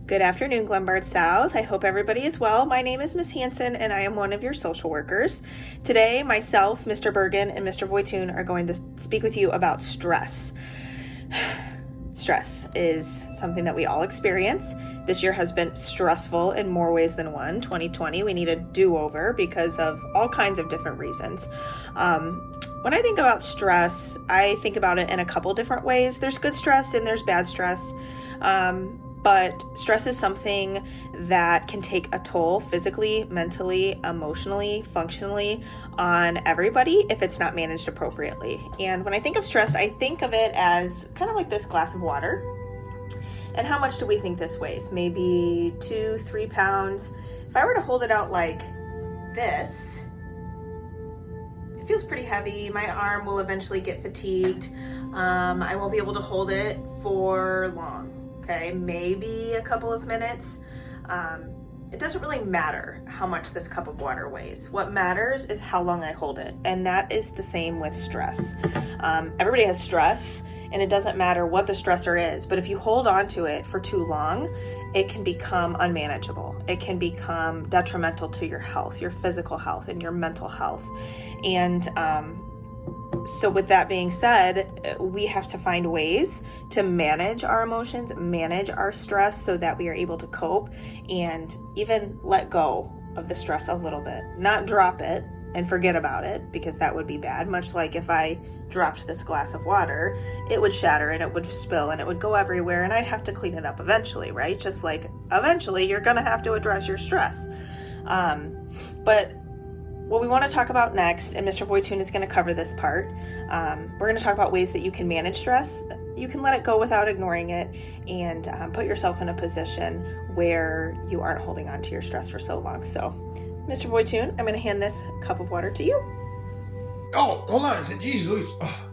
Good afternoon, Glenbard South. I hope everybody is well. My name is Miss Hanson, and I am one of your social workers. Today, myself, Mr. Bergen, and Mr. Voitun are going to speak with you about stress. Stress is something that we all experience. This year has been stressful in more ways than one. 2020, we need a do-over because of all kinds of different reasons. When I think about stress, I think about it in a couple different ways. There's good stress and there's bad stress. But stress is something that can take a toll physically, mentally, emotionally, functionally on everybody if it's not managed appropriately. And when I think of stress, I think of it as kind of like this glass of water. And how much do we think this weighs? Maybe 2-3 pounds. If I were to hold it out like this, it feels pretty heavy. My arm will eventually get fatigued. I won't be able to hold it for long. Okay, maybe a couple of minutes. It doesn't really matter how much this cup of water weighs. What matters is how long I hold it. And that is the same with stress. Everybody has stress, and it doesn't matter what the stressor is. But if you hold on to it for too long, it can become unmanageable. It can become detrimental to your health, your physical health, and your mental health. And so with that being said, we have to find ways to manage our emotions, manage our stress so that we are able to cope and even let go of the stress a little bit. Not drop it and forget about it, because that would be bad. Much like if I dropped this glass of water, it would shatter and it would spill and it would go everywhere and I'd have to clean it up eventually, right? Just like eventually you're going to have to address your stress. But what we want to talk about next, and Mr. Voitun is going to cover this part, we're going to talk about ways that you can manage stress. You can let it go without ignoring it and put yourself in a position where you aren't holding on to your stress for so long. So, Mr. Voitun, I'm going to hand this cup of water to you. Oh, hold on. I said, Jesus, Louise. Oh,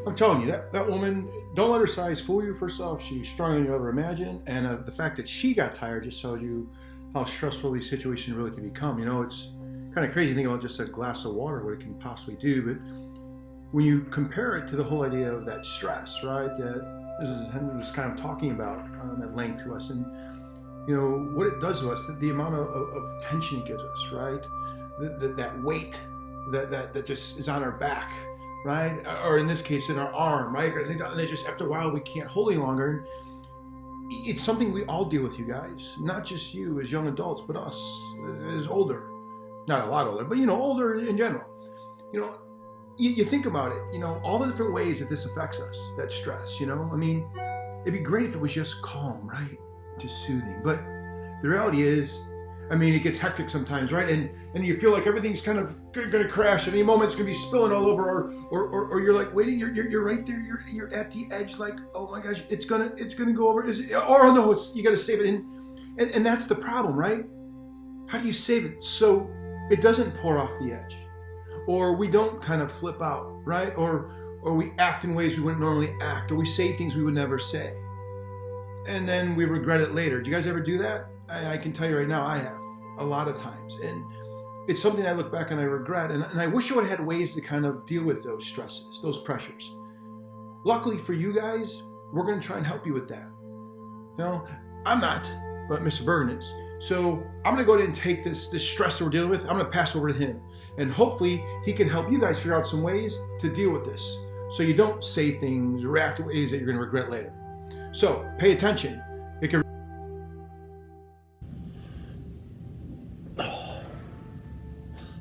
I'm telling you, that woman, don't let her size fool you. First off, she's stronger than you ever imagined. And the fact that she got tired just tells you how stressful these situations really can become. You know, it's kind of crazy to think about just a glass of water, what it can possibly do. But when you compare it to the whole idea of that stress, right, that Henry was kind of talking about at length to us, and you know what it does to us, the amount of tension it gives us, right, that weight that just is on our back, right, or in this case in our arm, right, and it's just after a while we can't hold any longer. And it's something we all deal with, you guys, not just you as young adults, but us as older. Not a lot older, but, you know, older in general. You know, you think about it, you know, all the different ways that this affects us, that stress, you know. I mean, it'd be great if it was just calm, right? Just soothing. But the reality is, I mean, it gets hectic sometimes, right? And you feel like everything's kind of going to crash. At any moment, it's going to be spilling all over, or you're like waiting. You're right there. You're at the edge, like, oh my gosh, it's gonna go over. Or no, you got to save it in, and that's the problem, right? How do you save it so it doesn't pour off the edge, or we don't kind of flip out, right? Or we act in ways we wouldn't normally act, or we say things we would never say, and then we regret it later. Do you guys ever do that? I can tell you right now, I have a lot of times, and it's something I look back and I regret, and I wish I would have had ways to kind of deal with those stresses, those pressures. Luckily for you guys, we're going to try and help you with that. You know, I'm not, but Mr. Bergen is. So I'm going to go ahead and take this stress that we're dealing with. I'm going to pass over to him. And hopefully he can help you guys figure out some ways to deal with this, so you don't say things, react in ways that you're going to regret later. So pay attention. It can...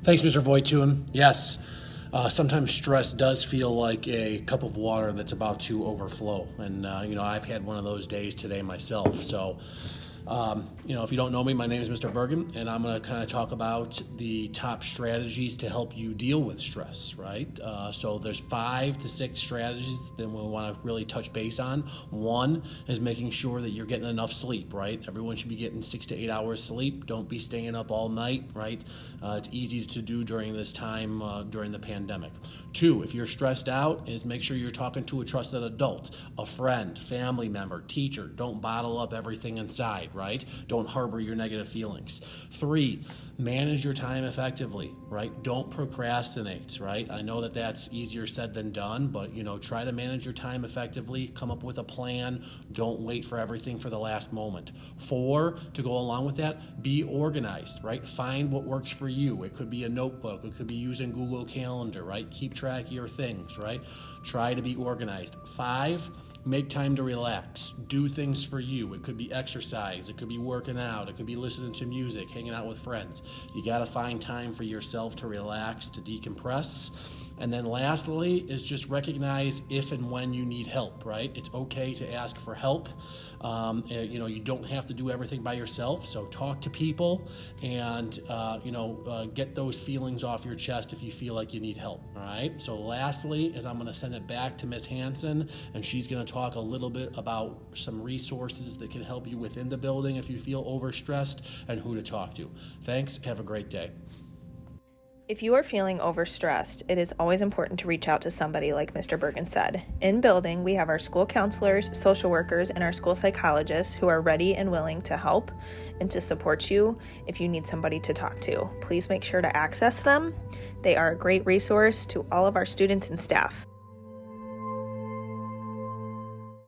Thanks, Mr. Voitun. Yes, sometimes stress does feel like a cup of water that's about to overflow. And, you know, I've had one of those days today myself. So, you know, if you don't know me, my name is Mr. Bergen, and I'm going to kind of talk about the top strategies to help you deal with stress, right? So there's 5 to 6 strategies that we want to really touch base on. One is making sure that you're getting enough sleep, right? Everyone should be getting 6 to 8 hours sleep. Don't be staying up all night, right? It's easy to do during this time, during the pandemic. 2, if you're stressed out, is make sure you're talking to a trusted adult, a friend, family member, teacher. Don't bottle up everything inside, right? Don't harbor your negative feelings. 3, manage your time effectively, right? Don't procrastinate, right? I know that that's easier said than done, but try to manage your time effectively, come up with a plan. Don't wait for everything for the last moment. 4, to go along with that, be organized, right? Find what works for you. It could be a notebook, it could be using Google Calendar, right? Keep track of your things, right? Try to be organized. 5, make time to relax. Do things for you. It could be exercise, it could be working out, it could be listening to music, hanging out with friends. You got to find time for yourself to relax, to decompress. And then lastly is just recognize if and when you need help, right? It's okay to ask for help. You don't have to do everything by yourself. So talk to people and, get those feelings off your chest if you feel like you need help, all right? So lastly is I'm going to send it back to Ms. Hanson, and she's going to talk a little bit about some resources that can help you within the building if you feel overstressed and who to talk to. Thanks. Have a great day. If you are feeling overstressed, it is always important to reach out to somebody like Mr. Bergen said. In building, we have our school counselors, social workers, and our school psychologists who are ready and willing to help and to support you if you need somebody to talk to. Please make sure to access them. They are a great resource to all of our students and staff.